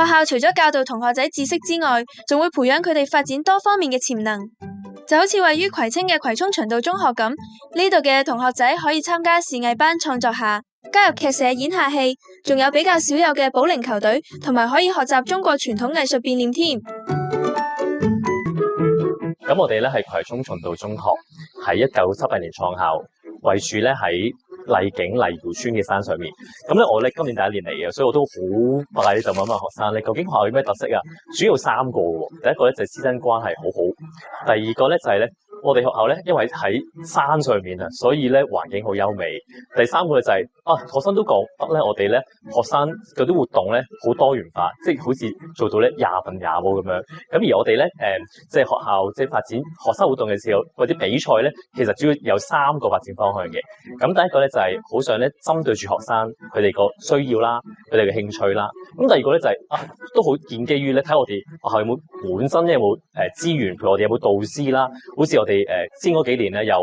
學校除咗教導同學仔知識之外，仲會培養佢哋發展多方面嘅潛能。就好似位於葵青嘅葵涌循道中學咁，呢度嘅同學仔可以參加視藝班創作下，加入劇社演下戲，仲有比較少有嘅保齡球隊，同埋可以學習中國傳統藝術變臉添。咁我哋咧係葵涌循道中學，喺1978年創校，位處咧喺荔景荔湖村嘅山上面。咁咧我咧今年第一年嚟嘅，所以我都好快就問學生咧，究竟學校有咩特色啊？主要3個喎。第一個咧就係師生關係好好，第二個咧就係咧我哋學校咧因為喺山上面啊，所以咧環境好優美。第三個就係學生都講得咧，我哋咧學生嗰啲活動咧好多元化，即係好似做到咧20/25咁樣。咁而我哋咧即係學校即係發展學生活動嘅時候，或者比賽咧，其實主要有3個發展方向嘅。咁第一個咧就係好想咧針對住學生佢哋個需要啦，佢哋嘅興趣啦。咁第二個咧就係都好建基於咧睇我哋學校有冇本身有冇資源，譬如我哋有冇導師啦，好似我哋先嗰幾年咧有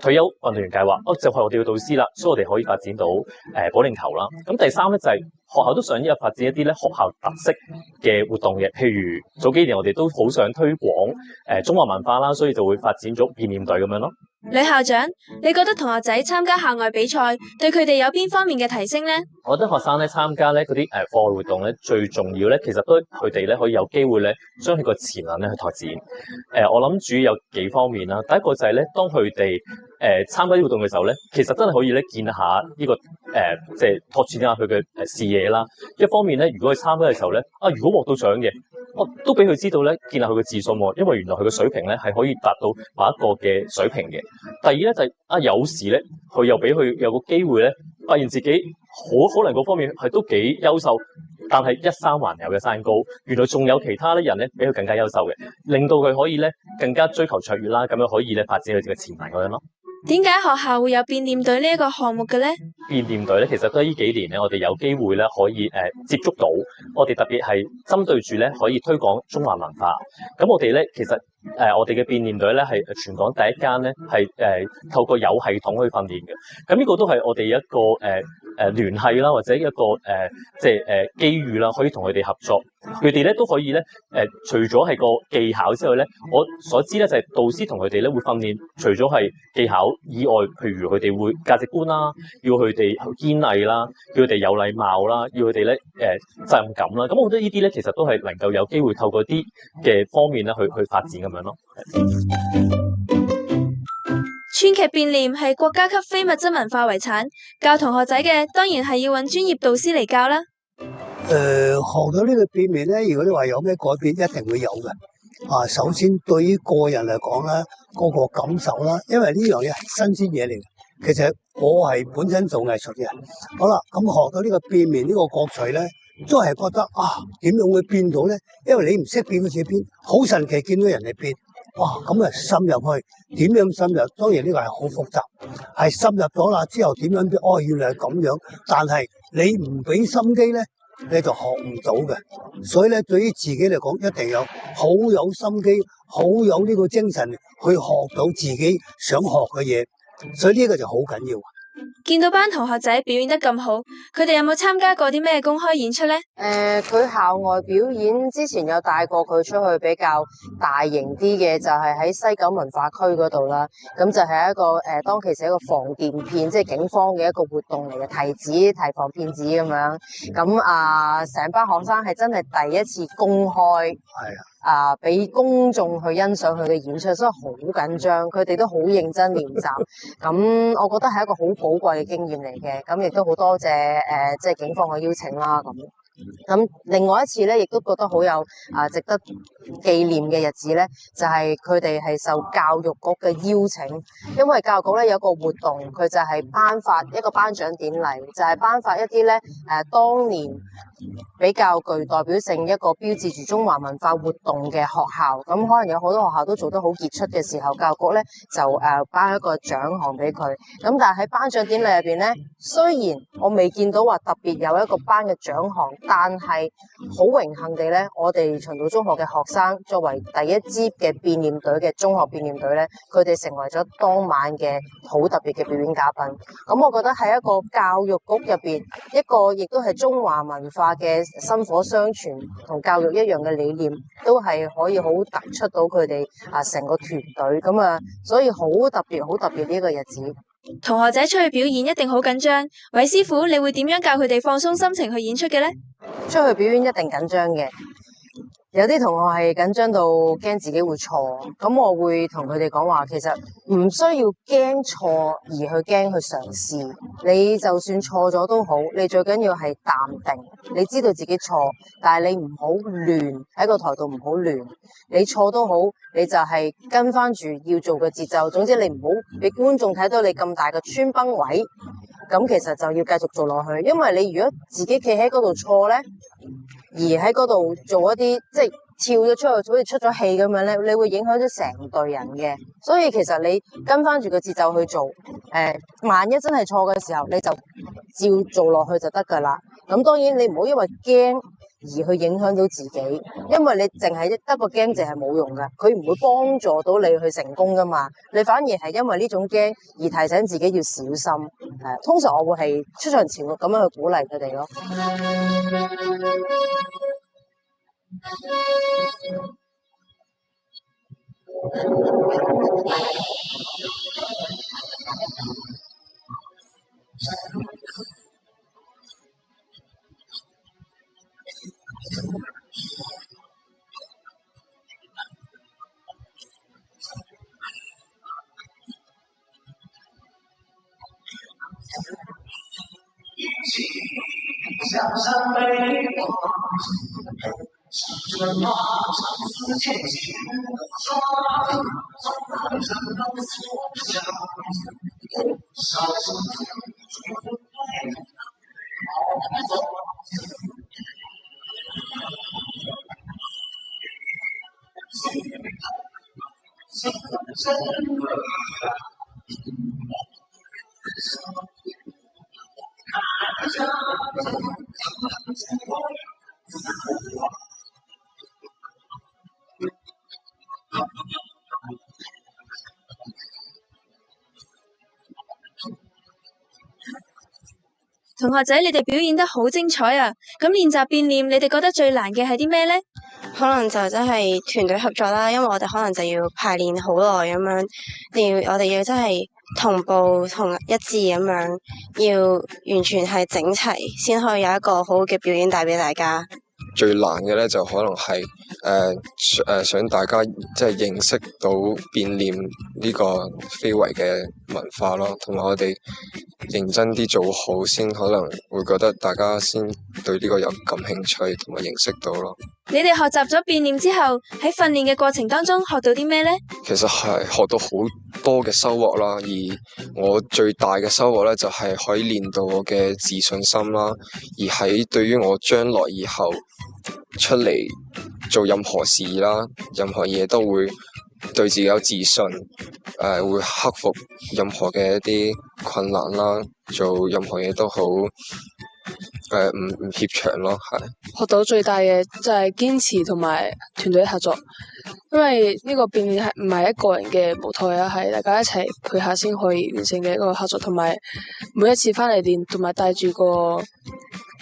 退休運動員計劃，就係我哋嘅導師啦，所以我哋可以發展到保齡球啦。咁第三咧就係學校都想發展一啲咧學校特色嘅活動嘅，譬如早幾年我哋都好想推廣中華文化啦，所以就會發展咗變臉隊咁樣咯。呂校長，你覺得同學仔參加校外比賽對佢哋有邊方面嘅提升呢？我覺得學生咧參加咧嗰啲課外活動咧最重要咧，其實都佢哋咧可以有機會咧將佢個潛能咧去拓展。我諗主要有幾方面啦。第一個就係咧，當佢哋參加啲活動嘅時候咧，其實真係可以咧見下呢個即係拓展下佢嘅視野啦。一方面咧，如果佢參加嘅時候咧，如果獲到獎嘅，都俾佢知道咧，建立佢嘅自信喎。因為原來佢嘅水平咧係可以達到某一個嘅水平嘅。第二咧就係有時咧，佢又俾佢有個機會咧，發現自己可能嗰方面係都幾優秀，但係一山還有嘅山高，原來仲有其他啲人咧比佢更加優秀嘅，令到佢可以咧更加追求卓越啦，咁樣可以咧發展佢哋嘅潛能咁樣咯。點解學校會有變臉隊呢一個項目嘅咧？變臉隊咧，其實都係呢幾年咧，我哋有機會咧可以接觸到，我哋特別係針對住咧可以推廣中華文化。咁我哋咧其實我哋嘅變臉隊咧係全港第一間咧係透過有系統去訓練嘅。咁呢個都係我哋一個聯繫啦，或者一個即係機遇啦，可以同佢哋合作。佢哋咧都可以咧除咗係個技巧之外咧，我所知咧就係導師同佢哋咧會訓練，除咗係技巧以外，譬如佢哋會價值觀啦，要佢哋堅毅啦，要佢哋有禮貌啦，要佢哋咧責任感啦。咁我覺得呢啲咧其實都係能夠有機會透過啲嘅方面咧去發展咁樣咯。川劇變臉係國家級非物質文化遺產，教同學仔嘅當然係要揾專業導師嚟教啦。學到呢個變臉咧，如果你話有咩改變，一定會有嘅。首先對於個人嚟講咧，嗰個感受啦，因為呢樣嘢係新鮮嘢嚟嘅。其實我係本身做藝術嘅，好啦，咁學到呢個變臉呢個國粹咧，都係覺得點樣會變到咧？因為你唔識變佢自己變，好神奇見到人哋變，咁啊深入去，點樣深入？當然呢個係好複雜，係深入咗啦之後點樣變？原來係咁樣，但係你唔俾心機咧，你就學唔到嘅。所以咧，對於自己嚟講，一定有好有心機，好有呢個精神去學到自己想學嘅嘢。所以呢個就好緊要。見到班同學仔表演得咁好，佢哋有冇參加過啲咩公開演出呢？佢校外表演之前有帶過佢出去比較大型啲嘅，就係喺西九文化區嗰度啦。咁就係一個當其時一個防電騙，即係警方嘅一個活動嚟嘅，提防騙子咁樣。咁成班學生係真係第一次公開。俾公眾去欣賞佢嘅演出，所以好緊張，佢哋都好認真練習。咁我覺得係一個好寶貴嘅經驗嚟嘅。咁亦都好多謝即係警方嘅邀請啦。咁另外一次咧，亦都覺得好有值得紀念嘅日子咧，就係佢哋係受教育局嘅邀請，因為教育局咧有一個活動，佢就係頒發一個頒獎典禮，就係頒發一啲咧當年比較具代表性一個標誌住中華文化活動嘅學校。咁可能有好多學校都做得好傑出嘅時候，教育局咧就頒一個獎項俾佢。咁但係喺頒獎典禮入邊咧，雖然我未見到話特別有一個頒嘅獎項，但係好榮幸地咧，我哋循道中學嘅學生作為第一支嘅變臉隊嘅中學變臉隊咧，佢哋成為咗當晚嘅好特別嘅表演嘉賓。咁我覺得喺一個教育局入邊，一個亦都係中華文化嘅薪火相傳同教育一樣嘅理念，都係可以好突出到佢哋成個團隊咁啊，所以好特別，好特別呢一個日子。同學仔出去表演一定好緊張，韋師傅你會點樣教佢哋放鬆心情去演出嘅呢？出去表演一定緊張嘅。有啲同學係緊張到驚自己會錯，咁我會同佢哋講話，其實唔需要驚錯而去驚去嘗試。你就算錯咗都好，你最緊要係淡定，你知道自己錯，但係你唔好亂，喺個台度唔好亂。你錯都好，你就係跟翻住要做嘅節奏。總之你唔好俾觀眾睇到你咁大嘅穿崩位，咁其實就要繼續做落去。因為你如果自己企喺嗰度錯呢，而喺嗰度做一啲即係跳咗出去，好似出咗氣咁樣咧，你會影響咗成隊人嘅。所以其實你跟翻住個節奏去做，萬一真係錯嘅時候，你就照做落去就得㗎啦。咁當然你唔好因為驚而去影響到自己，因為你淨係得個驚淨係冇用㗎，佢唔會幫助到你去成功㗎嘛。你反而係因為呢種驚而提醒自己要小心。通常我會係出場前會咁樣去鼓勵佢哋咯。同學仔，你哋表演得好精彩啊！咁練習變臉，你哋覺得最難嘅係啲咩呢？可能就真係團隊合作啦，因為我哋可能就要排練好耐咁樣，我哋要真係同步同一致咁樣，要完全係整齊，先可以有一個好好嘅表演帶俾大家。最難嘅咧就可能係想大家即係認識到變臉呢個非遺嘅文化咯，同埋我哋認真啲做好先，可能會覺得大家先對呢個有感興趣同埋認識到咯。你哋學習咗變臉之後，喺訓練嘅過程當中學到啲咩呢？其實係學到好多嘅收穫啦，而我最大嘅收穫咧就係可以練到我嘅自信心啦，而喺對於我將來以後出嚟做任何事啦，任何嘢都會對自己有自信，會克服任何嘅一啲困難啦，做任何嘢都好，唔怯場咯，係。學到最大嘅就係堅持同埋團隊合作，因為呢個變臉係唔係一個人嘅舞台啊，係大家一齊配合先可以完成嘅一個合作，同埋每一次翻嚟練，同埋帶住個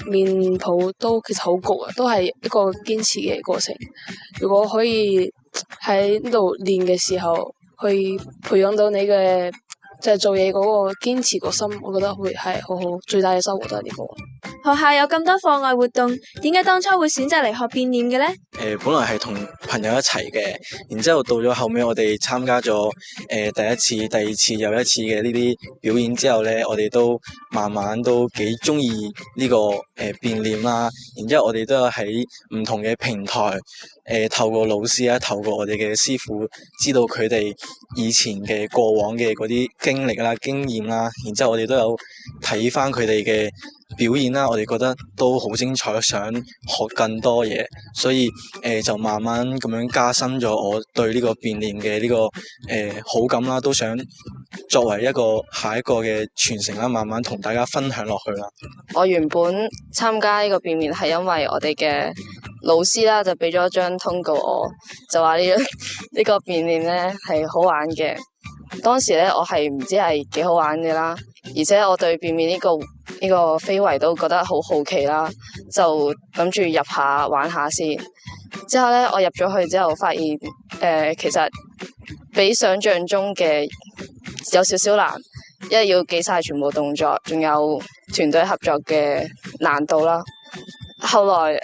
面譜都其實好焗啊，都係一個堅持嘅過程。如果可以喺呢度練嘅時候，去培養到你嘅就係做嘢嗰個堅持個心，我覺得會係好好，最大嘅收穫都係呢個。學校有咁多課外活動，點解當初會選擇嚟學變臉嘅呢？本來係同朋友一齊嘅，然之後到咗後尾，我哋參加咗第一次、第二次又一次嘅呢啲表演之後咧，我哋都慢慢都幾中意呢個變臉啦。然之後我哋都有喺唔同嘅平台透過老師啊，透過我哋嘅師傅，知道佢哋以前嘅過往嘅嗰啲經歷啦、經驗啦。然之後我哋都有睇翻佢哋嘅表演啦，我哋覺得都好精彩，想學更多嘢，所以就慢慢咁樣加深咗我對呢個變臉嘅呢個好感啦，都想作為下一個嘅傳承啦，慢慢同大家分享落去啦。我原本參加呢個變臉係因為我哋嘅老師啦，就俾咗張通告我，就話呢個變臉咧係好玩嘅。當時咧我係唔知係幾好玩嘅啦，而且我對變臉呢個非遺都覺得好好奇啦，就諗住入下玩下先。之後咧我入咗去之後發現，其實比想象中嘅有少少難，因為要記晒全部動作，仲有團隊合作嘅難度啦。後來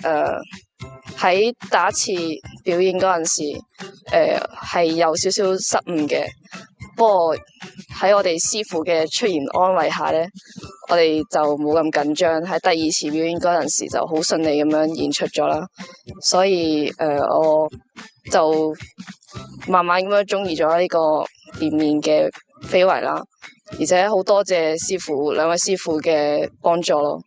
喺第一次表演嗰陣時，係有少少失誤嘅。不過喺我哋師傅嘅出言安慰下咧，我哋就冇咁緊張。喺第二次表演嗰陣時就好順利咁樣演出咗啦。所以我就慢慢咁樣鍾意咗呢個變臉嘅非遺啦。而且好多謝兩位師傅嘅幫助咯。